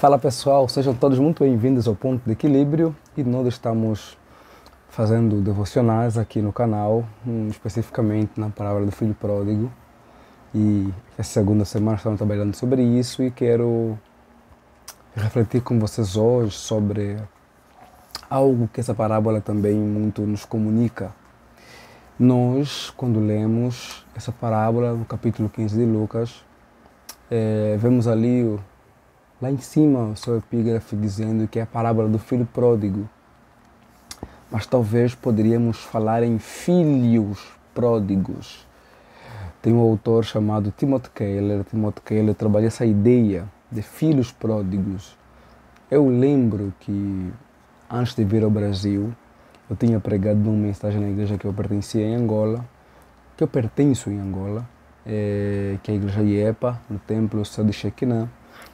Fala pessoal, sejam todos muito bem-vindos ao Ponto de Equilíbrio e nós estamos fazendo devocionais aqui no canal, especificamente na palavra do Filho Pródigo, e essa segunda semana estamos trabalhando sobre isso e quero refletir com vocês hoje sobre algo que essa parábola também muito nos comunica. Nós, quando lemos essa parábola no capítulo 15 de Lucas, vemos ali lá em cima o seu epígrafe dizendo que é a parábola do filho pródigo. Mas talvez poderíamos falar em filhos pródigos. Tem um autor chamado Timothy Keller. Timothy Keller trabalha essa ideia de filhos pródigos. Eu lembro que antes de vir ao Brasil, eu tinha pregado uma mensagem na igreja que eu pertencia em Angola, que eu pertenço em Angola, que é a igreja IEPA, no templo de Shekinah.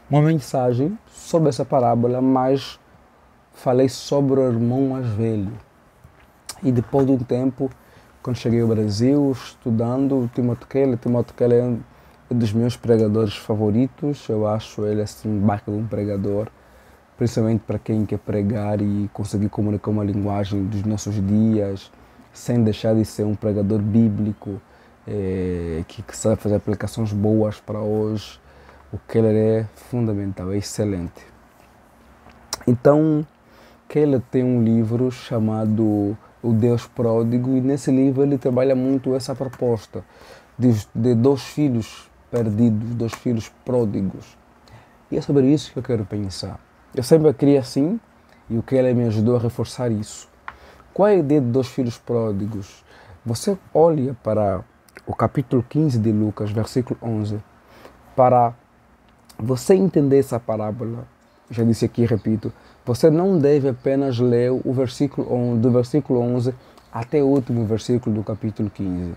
Uma mensagem sobre essa parábola, mas falei sobre o irmão mais velho. E depois de um tempo, quando cheguei ao Brasil, estudando o Timothy Keller é um dos meus pregadores favoritos. Eu acho ele assim, um baita de um pregador, principalmente para quem quer pregar e conseguir comunicar uma linguagem dos nossos dias, sem deixar de ser um pregador bíblico, que sabe fazer aplicações boas para hoje. O Keller é fundamental, é excelente. Então, Keller tem um livro chamado O Deus Pródigo, e nesse livro ele trabalha muito essa proposta de dois filhos perdidos, dois filhos pródigos. E é sobre isso que eu quero pensar. Eu sempre queria assim, e o Keller me ajudou a reforçar isso. Qual é a ideia de dois filhos pródigos? Você olha para o capítulo 15 de Lucas, versículo 11, para você entender essa parábola. Já disse aqui e repito, você não deve apenas ler o versículo 11, do versículo 11 até o último versículo do capítulo 15.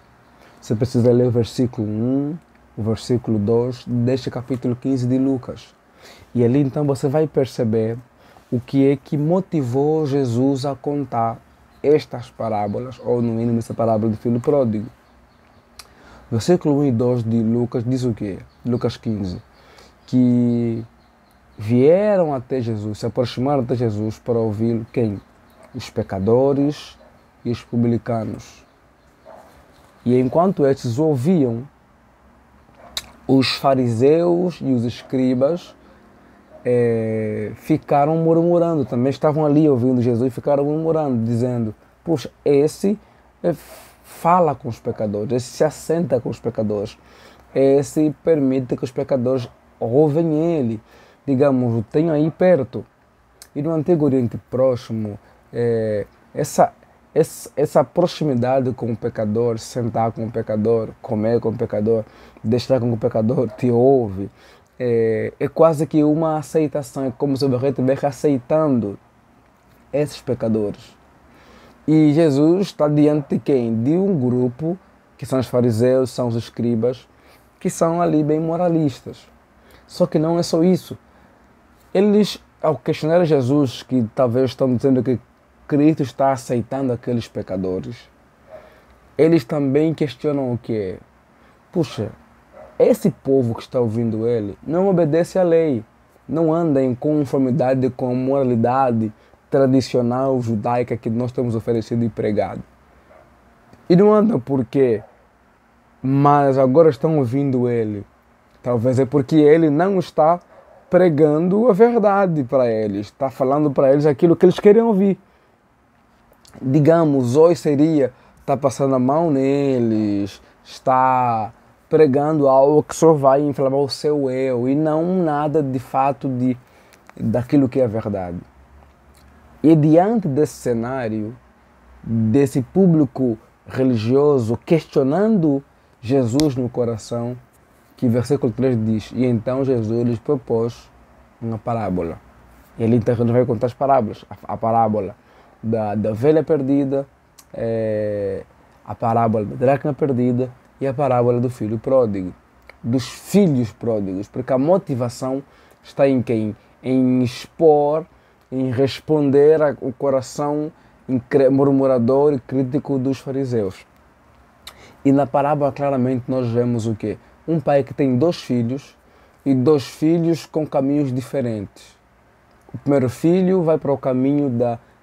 Você precisa ler o versículo 1, o versículo 2 deste capítulo 15 de Lucas. E ali então você vai perceber o que é que motivou Jesus a contar estas parábolas, ou no mínimo essa parábola do filho pródigo. Versículo 1 e 2 de Lucas diz o quê? Lucas 15. Que vieram até Jesus, se aproximaram até Jesus para ouvir quem? Os pecadores e os publicanos. E enquanto estes ouviam, os fariseus e os escribas ficaram murmurando, também estavam ali ouvindo Jesus e ficaram murmurando, dizendo, puxa, esse fala com os pecadores, esse se assenta com os pecadores, esse permite que os pecadores ouvem ele, digamos, o tenho aí perto. E no Antigo Oriente Próximo, essa proximidade com o pecador, sentar com o pecador, comer com o pecador, deixar com o pecador te ouve, é quase que uma aceitação, é como se o rei estivesse aceitando esses pecadores. E Jesus está diante de quem? De um grupo, que são os fariseus, são os escribas, que são ali bem moralistas. Só que não é só isso. Eles, ao questionar Jesus, que talvez estão dizendo que Cristo está aceitando aqueles pecadores, eles também questionam o que? Puxa, esse povo que está ouvindo ele não obedece à lei, não anda em conformidade com a moralidade tradicional judaica que nós temos oferecido e pregado. E não andam por quê? Mas agora estão ouvindo ele. Talvez é porque ele não está pregando a verdade para eles, está falando para eles aquilo que eles querem ouvir. Digamos, hoje seria, está passando a mão neles, está pregando algo que só vai inflamar o seu eu e não nada de fato daquilo que é verdade. E diante desse cenário, desse público religioso questionando Jesus no coração, que versículo 3 diz, e então Jesus lhes propôs uma parábola. Ele então vai contar as parábolas, a parábola da ovelha perdida, a parábola da dracma perdida e a parábola do filho pródigo, dos filhos pródigos, porque a motivação está em quem? Em expor, em responder ao coração murmurador e crítico dos fariseus. E na parábola claramente nós vemos o quê? Um pai que tem dois filhos e dois filhos com caminhos diferentes. O primeiro filho vai para o caminho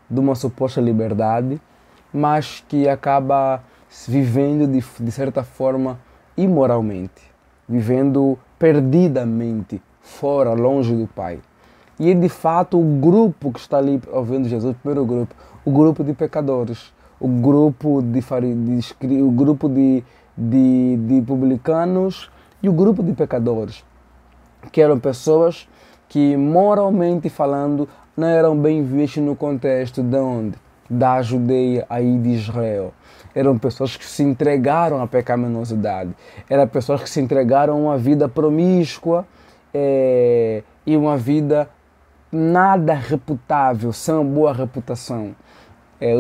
de uma suposta liberdade, mas que acaba vivendo de certa forma imoralmente, vivendo perdidamente, fora, longe do pai. E é de fato o grupo que está ali ouvindo Jesus, o primeiro grupo, o grupo de pecadores, o grupo o grupo de publicanos e o grupo de pecadores, que eram pessoas que moralmente falando não eram bem vistos no contexto de onde? Da Judeia aí de Israel. Eram pessoas que se entregaram à pecaminosidade, eram pessoas que se entregaram a uma vida promíscua e uma vida nada reputável, sem uma boa reputação.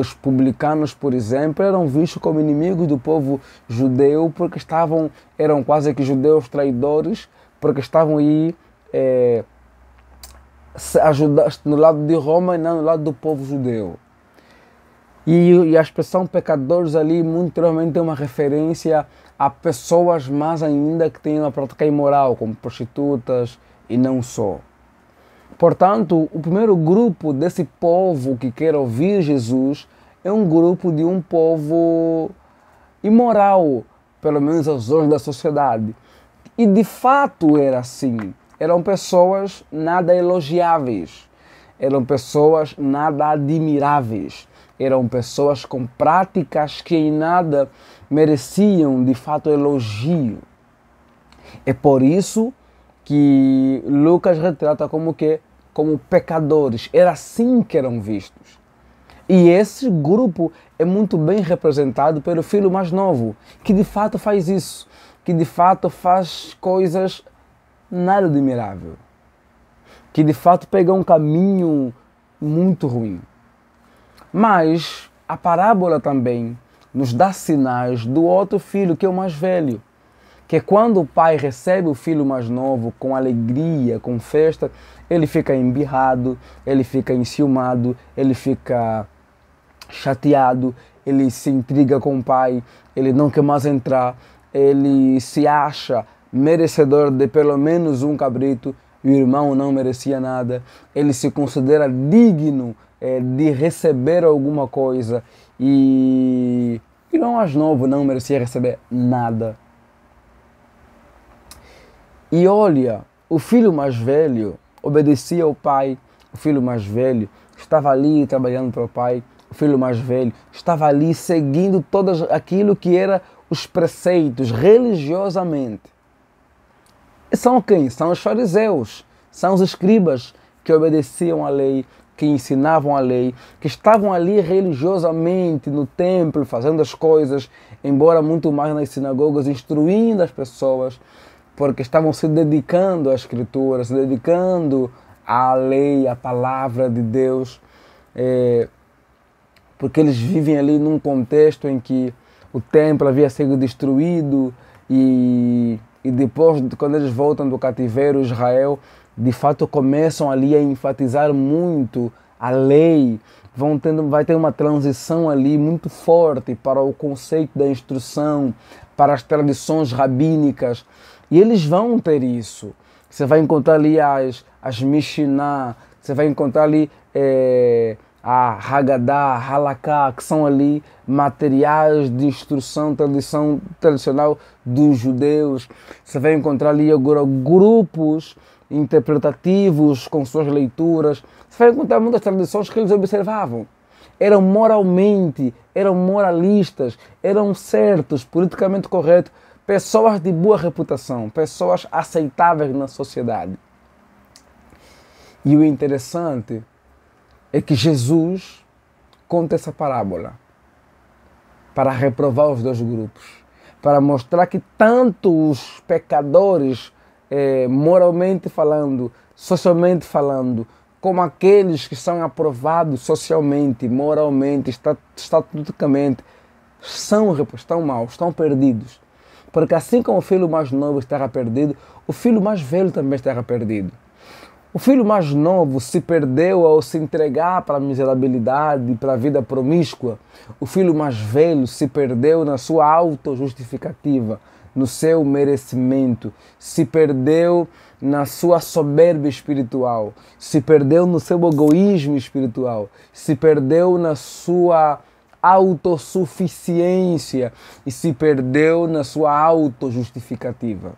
Os publicanos, por exemplo, eram vistos como inimigos do povo judeu porque eram quase que judeus traidores, porque estavam aí no lado de Roma e não no lado do povo judeu. E a expressão pecadores ali, muito provavelmente, tem uma referência a pessoas mais ainda que têm uma prática imoral, como prostitutas e não só. Portanto, o primeiro grupo desse povo que quer ouvir Jesus é um grupo de um povo imoral, pelo menos aos olhos da sociedade. E de fato era assim. Eram pessoas nada elogiáveis, eram pessoas nada admiráveis, eram pessoas com práticas que em nada mereciam de fato elogio. É por isso que Lucas retrata como pecadores. Era assim que eram vistos. E esse grupo é muito bem representado pelo filho mais novo, que de fato faz isso, que de fato faz coisas nada admirável, que de fato pega um caminho muito ruim. Mas a parábola também nos dá sinais do outro filho, que é o mais velho, que quando o pai recebe o filho mais novo com alegria, com festa, ele fica embirrado, ele fica enciumado, ele fica chateado, ele se intriga com o pai, ele não quer mais entrar, ele se acha merecedor de pelo menos um cabrito, e o irmão não merecia nada, ele se considera digno de receber alguma coisa e o irmão mais novo não merecia receber nada. E olha, o filho mais velho obedecia ao pai, o filho mais velho estava ali trabalhando para o pai, o filho mais velho estava ali seguindo todo aquilo que era os preceitos religiosamente. E são quem? São os fariseus, são os escribas que obedeciam à lei, que ensinavam a lei, que estavam ali religiosamente no templo, fazendo as coisas, embora muito mais nas sinagogas, instruindo as pessoas, porque estavam se dedicando à Escritura, se dedicando à lei, à palavra de Deus, porque eles vivem ali num contexto em que o templo havia sido destruído e depois, quando eles voltam do cativeiro, Israel, de fato começam ali a enfatizar muito a lei, vai ter uma transição ali muito forte para o conceito da instrução, para as tradições rabínicas, e eles vão ter isso. Você vai encontrar ali as Mishnah, você vai encontrar ali a Haggadah, a Halaká, que são ali materiais de instrução, tradição tradicional dos judeus. Você vai encontrar ali agora grupos interpretativos com suas leituras. Você vai encontrar muitas tradições que eles observavam. Eram moralmente, eram moralistas, eram certos, politicamente corretos, pessoas de boa reputação, pessoas aceitáveis na sociedade. E o interessante é que Jesus conta essa parábola para reprovar os dois grupos, para mostrar que tanto os pecadores, moralmente falando, socialmente falando, como aqueles que são aprovados socialmente, moralmente, estatisticamente, estão maus, estão perdidos. Porque assim como o filho mais novo estava perdido, o filho mais velho também estava perdido. O filho mais novo se perdeu ao se entregar para a miserabilidade, para a vida promíscua. O filho mais velho se perdeu na sua autojustificativa, no seu merecimento, se perdeu na sua soberba espiritual, se perdeu no seu egoísmo espiritual, se perdeu na sua autossuficiência e se perdeu na sua autojustificativa.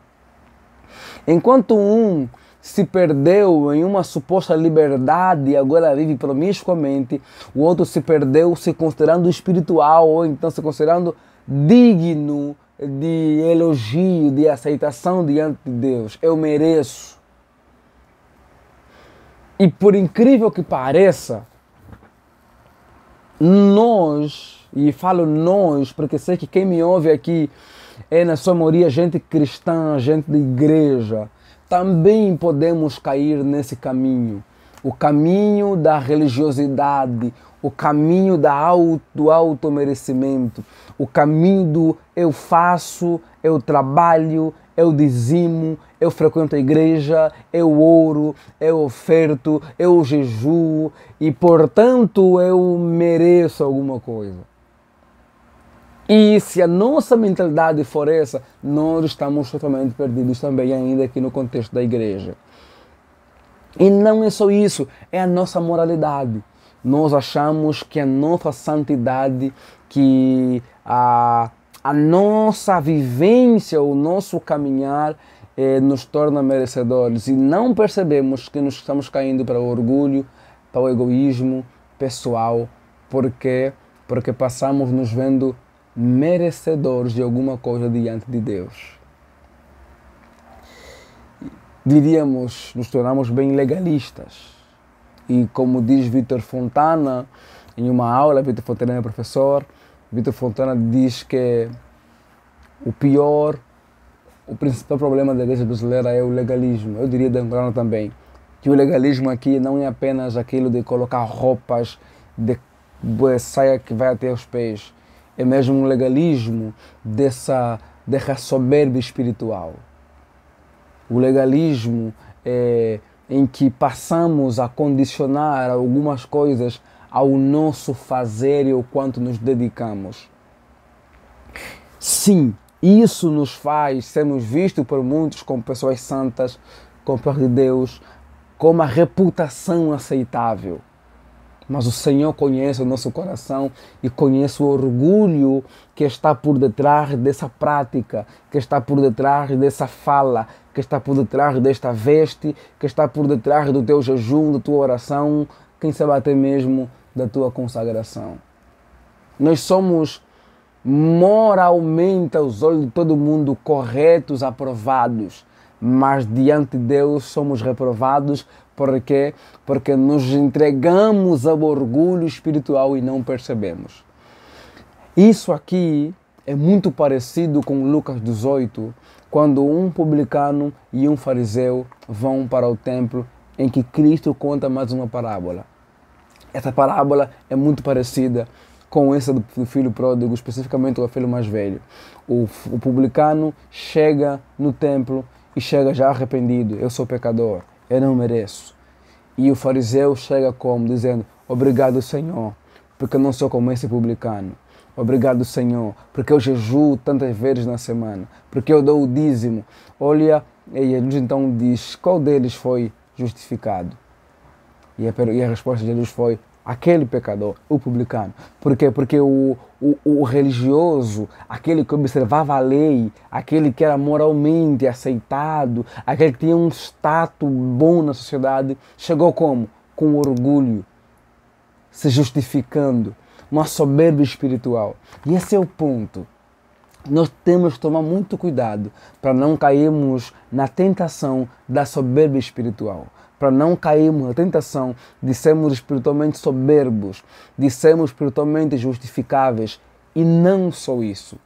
Enquanto um se perdeu em uma suposta liberdade e agora vive promiscuamente, o outro se perdeu se considerando espiritual ou então se considerando digno de elogio, de aceitação diante de Deus. Eu mereço. E por incrível que pareça, nós, e falo nós porque sei que quem me ouve aqui é na sua maioria gente cristã, gente de igreja, também podemos cair nesse caminho. O caminho da religiosidade, o caminho do automerecimento, o caminho do eu faço, eu trabalho, eu dizimo, eu frequento a igreja, eu oro, eu oferto, eu jejuo e, portanto, eu mereço alguma coisa. E se a nossa mentalidade for essa, nós estamos totalmente perdidos também, ainda aqui no contexto da igreja. E não é só isso, é a nossa moralidade. Nós achamos que a nossa santidade, que a nossa vivência, o nosso caminhar nos torna merecedores. E não percebemos que nos estamos caindo para o orgulho, para o egoísmo pessoal, porque passamos nos vendo merecedores de alguma coisa diante de Deus. Diríamos, nos tornamos bem legalistas. E como diz Vitor Fontana, em uma aula, Vitor Fontana é professor, Vitor Fontana diz que o principal problema da igreja brasileira é o legalismo. Eu diria da Angola também, que o legalismo aqui não é apenas aquilo de colocar roupas de saia que vai até os pés, é mesmo um legalismo dessa soberba espiritual. O legalismo em que passamos a condicionar algumas coisas ao nosso fazer e ao quanto nos dedicamos. Sim, isso nos faz sermos vistos por muitos como pessoas santas, como pessoas de Deus, com uma reputação aceitável. Mas o Senhor conhece o nosso coração e conhece o orgulho que está por detrás dessa prática, que está por detrás dessa fala, que está por detrás desta veste, que está por detrás do teu jejum, da tua oração, quem sabe até mesmo da tua consagração. Nós somos moralmente, aos olhos de todo mundo, corretos, aprovados, mas diante de Deus somos reprovados. Por quê? Porque nos entregamos ao orgulho espiritual e não percebemos. Isso aqui é muito parecido com Lucas 18, quando um publicano e um fariseu vão para o templo, em que Cristo conta mais uma parábola. Essa parábola é muito parecida com essa do filho pródigo, especificamente o filho mais velho. O publicano chega no templo e chega já arrependido. Eu sou pecador, eu não mereço. E o fariseu chega como? Dizendo, obrigado, Senhor, porque eu não sou como esse publicano. Obrigado, Senhor, porque eu jejuo tantas vezes na semana, porque eu dou o dízimo. Olha, e Jesus então diz, qual deles foi justificado? E a resposta de Jesus foi, aquele pecador, o publicano. Por quê? Porque o religioso, aquele que observava a lei, aquele que era moralmente aceitado, aquele que tinha um status bom na sociedade, chegou como? Com orgulho, se justificando, uma soberba espiritual. E esse é o ponto. Nós temos que tomar muito cuidado para não cairmos na tentação da soberba espiritual, para não cairmos na tentação de sermos espiritualmente soberbos, de sermos espiritualmente justificáveis, e não só isso,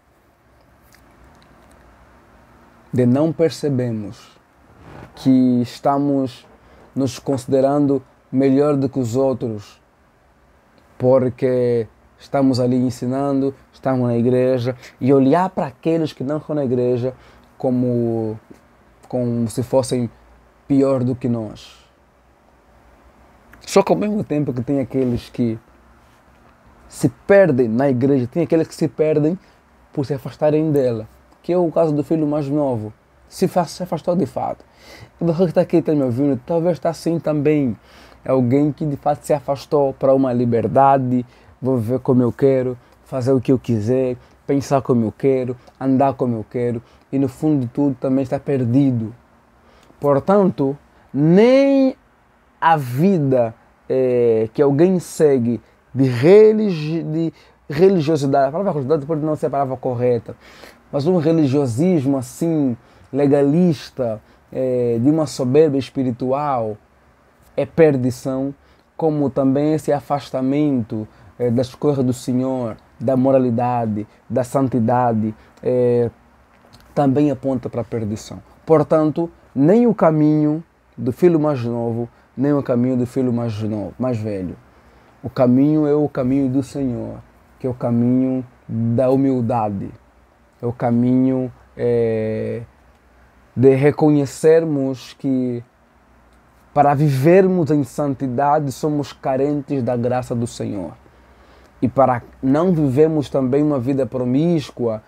de não percebermos que estamos nos considerando melhor do que os outros, porque estamos ali ensinando, estamos na igreja, e olhar para aqueles que não estão na igreja como se fossem pior do que nós. Só que ao mesmo tempo que tem aqueles que se perdem na igreja, tem aqueles que se perdem por se afastarem dela, que é o caso do filho mais novo, se afastou de fato. E você que está aqui está me ouvindo, talvez está assim também. É alguém que de fato se afastou para uma liberdade, vou viver como eu quero, fazer o que eu quiser, pensar como eu quero, andar como eu quero, e no fundo de tudo também está perdido. Portanto, nem a vida que alguém segue de religiosidade, a palavra religiosidade pode não ser a palavra correta, mas um religiosismo assim, legalista, de uma soberba espiritual, é perdição, como também esse afastamento das coisas do Senhor, da moralidade, da santidade, também aponta para a perdição. Portanto, nem o caminho do filho mais novo, nem o caminho do filho mais velho. O caminho é o caminho do Senhor, que é o caminho da humildade, é o caminho de reconhecermos que para vivermos em santidade somos carentes da graça do Senhor. E para não vivermos também uma vida promíscua,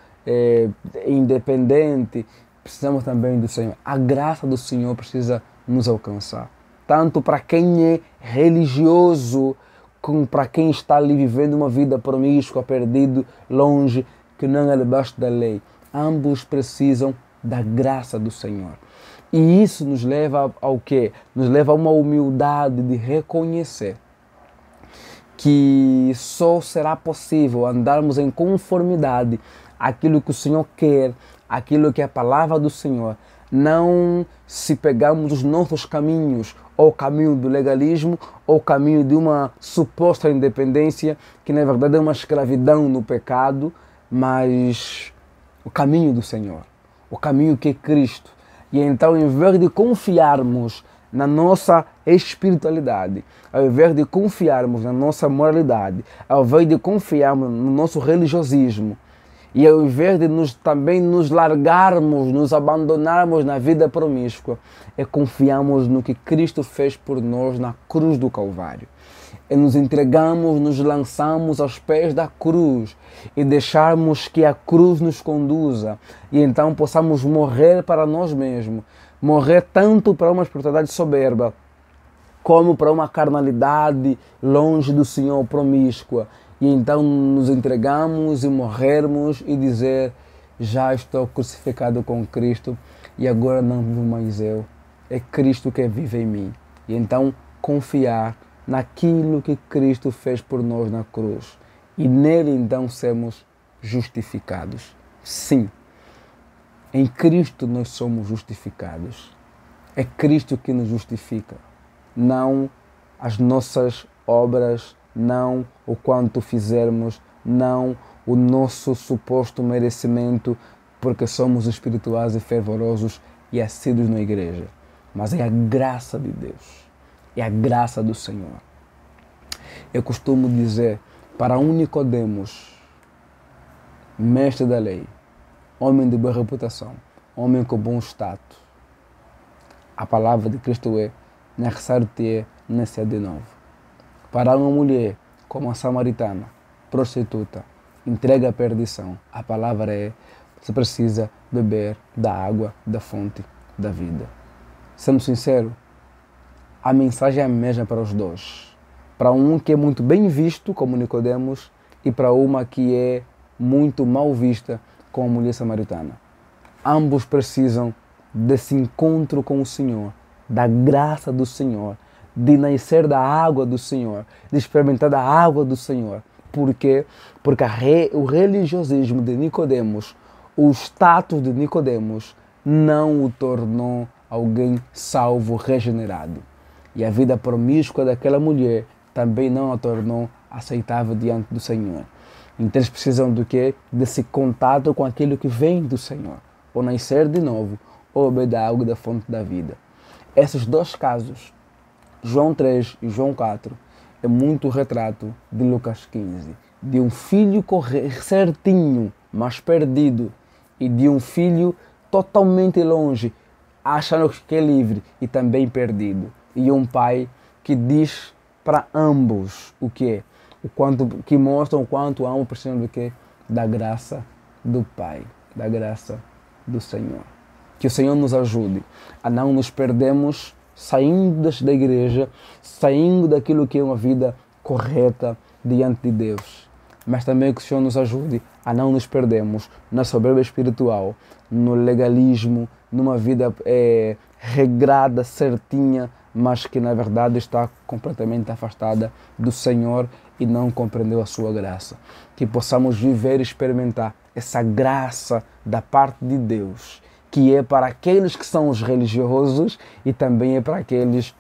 independente, precisamos também do Senhor. A graça do Senhor precisa nos alcançar. Tanto para quem é religioso, como para quem está ali vivendo uma vida promíscua, perdido, longe, que não é debaixo da lei. Ambos precisam da graça do Senhor. E isso nos leva ao quê? Nos leva a uma humildade de reconhecer que só será possível andarmos em conformidade àquilo que o Senhor quer, aquilo que é a palavra do Senhor, não se pegarmos os nossos caminhos, ou o caminho do legalismo, ou o caminho de uma suposta independência, que na verdade é uma escravidão no pecado, mas o caminho do Senhor, o caminho que é Cristo. E então, em vez de confiarmos na nossa espiritualidade, ao invés de confiarmos na nossa moralidade, ao invés de confiarmos no nosso religiosismo, e ao invés de também nos largarmos, nos abandonarmos na vida promíscua, confiamos no que Cristo fez por nós na cruz do Calvário. E nos entregamos, nos lançamos aos pés da cruz e deixarmos que a cruz nos conduza e então possamos morrer para nós mesmos, morrer tanto para uma espiritualidade soberba como para uma carnalidade longe do Senhor, promíscua. E então nos entregamos e morrermos e dizer: já estou crucificado com Cristo e agora não vivo mais eu, é Cristo que vive em mim. E então confiar naquilo que Cristo fez por nós na cruz e nele então sermos justificados. Sim, em Cristo nós somos justificados. É Cristo que nos justifica, não as nossas obras, não o quanto fizermos, não o nosso suposto merecimento, porque somos espirituais e fervorosos e assíduos na igreja. Mas é a graça de Deus, é a graça do Senhor. Eu costumo dizer para um Nicodemos, mestre da lei, homem de boa reputação, homem com bom status, a palavra de Cristo é: nascer-te nascer de novo. Para uma mulher como a samaritana, prostituta, entrega à perdição, a palavra é: você precisa beber da água da fonte da vida. Sendo sincero, a mensagem é a mesma para os dois. Para um que é muito bem visto, como Nicodemos, e para uma que é muito mal vista, como a mulher samaritana. Ambos precisam desse encontro com o Senhor, da graça do Senhor, de nascer da água do Senhor, de experimentar da água do Senhor. Por quê? Porque o religiosismo de Nicodemos, o status de Nicodemos, não o tornou alguém salvo, regenerado. E a vida promíscua daquela mulher também não a tornou aceitável diante do Senhor. Então eles precisam do quê? Desse contato com aquilo que vem do Senhor. Ou nascer de novo, ou beber da água da fonte da vida. Esses dois casos, João 3 e João 4, é muito retrato de Lucas 15. De um filho certinho, mas perdido. E de um filho totalmente longe, achando que é livre e também perdido. E um pai que diz para ambos o que é, que mostram o quanto ambos precisam do que? Da graça do Pai. da graça do Senhor. Que o Senhor nos ajude a não nos perdermos saindo da igreja, saindo daquilo que é uma vida correta diante de Deus. Mas também que o Senhor nos ajude a não nos perdermos na soberba espiritual, no legalismo, numa vida regrada, certinha, mas que na verdade está completamente afastada do Senhor e não compreendeu a sua graça. Que possamos viver e experimentar essa graça da parte de Deus, que é para aqueles que são os religiosos e também é para aqueles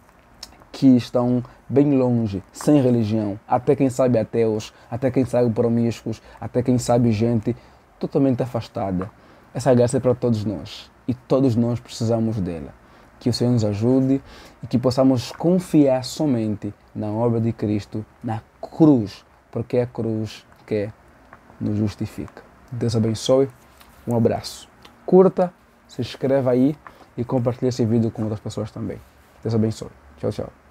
que estão bem longe, sem religião, até quem sabe ateus, até quem sabe promíscuos, até quem sabe gente totalmente afastada. Essa graça é para todos nós e todos nós precisamos dela. Que o Senhor nos ajude e que possamos confiar somente na obra de Cristo, na cruz, porque é a cruz que nos justifica. Deus abençoe, um abraço. Curta, se inscreva aí e compartilhe esse vídeo com outras pessoas também. Deus abençoe. Tchau, tchau.